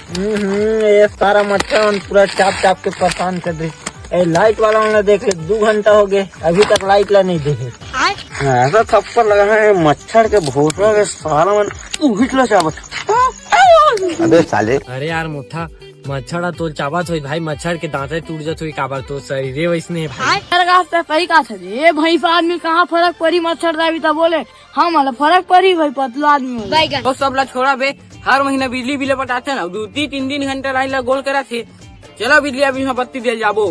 ये सारा मच्छर पूरा चाप चाप के परेशान कर दे। लाइट वाला ने देखे 2 घंटा हो गए अभी तक लाइट ला नहीं देखे। ऐसा थप्पड़ लगा है मच्छर के भोसड़ा के सारा मन उघिटला चावत। अबे साले अरे यार मुठा मच्छर तो चाबत हुई भाई, मच्छर के दांते टूट जात हुई काबर तो शरीरे वैसने है भाई। सही का ये भैंस आदमी कहाँ फर्क पड़ी मच्छर दावी तो बोले हाँ मतलब फर्क पड़ी भाई पतला आदमी तो सब ला छोड़ा बे, हर महीना बिजली बिल पटाते ना 2-3 घंटा लाइन ला गोल करा थे। चलो बिजली ऑफिस में बत्ती दे जाबो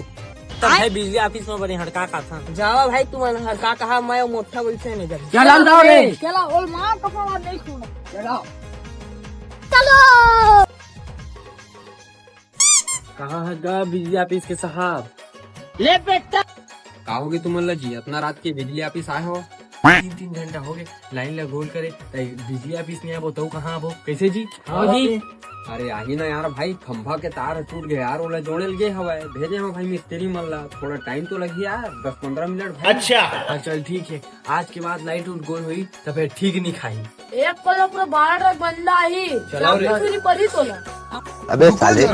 तब भाई बिजली ऑफिस में बने हड़का का था जावा भाई तुम हड़का कहा मैं मोटा बोलते नहीं जा चला जाओ रे चला ओल मां कपड़ा नहीं छोड़ा चलो। कहाँ है गा बिजली ऑफिस के साहब? ले बेटा कहोगे तुम अल्लाह जी इतना रात के बिजली ऑफिस आए हो? 3 घंटा हो गए लाइन ला गोल करे बिजली ऑफिस नहीं आबो तो कहाँ आबो कैसे जी? हाँ जी अरे आही ना यार भाई, खंभा के तार टूट गए यार, ओला जोड़े लगे हवाए भेजे हो भाई मिस्त्री मन ला, थोड़ा टाइम तो लगी यार 10-15 मिनट भाई। अच्छा चल ठीक है, आज के बाद लाइट उठ गोल हुई तो फिर ठीक नहीं खाई एक को पूरा 12 बंदा ही चलो पड़ी तो अबे साले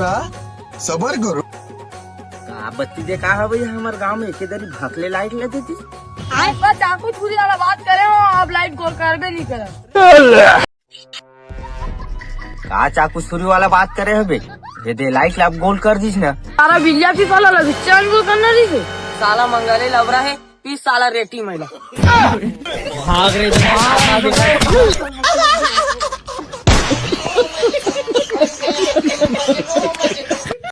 सबर करो। बत्ती दे कहा भैया हमारे गाँव में एक दरी भाकले लाइट ले देती। चाकू छुरी वाला बात करे हो अब लाइट गोल कर भी नहीं करे कहा चाकू छुरी वाला बात करे हो बे, ये दे लाइट आप गोल कर दीस ना। सारा बिजली ऑफिस वाला चांद गोल करना दी साला मंगले लवरा है 20 साला रेटी महिला भाग रे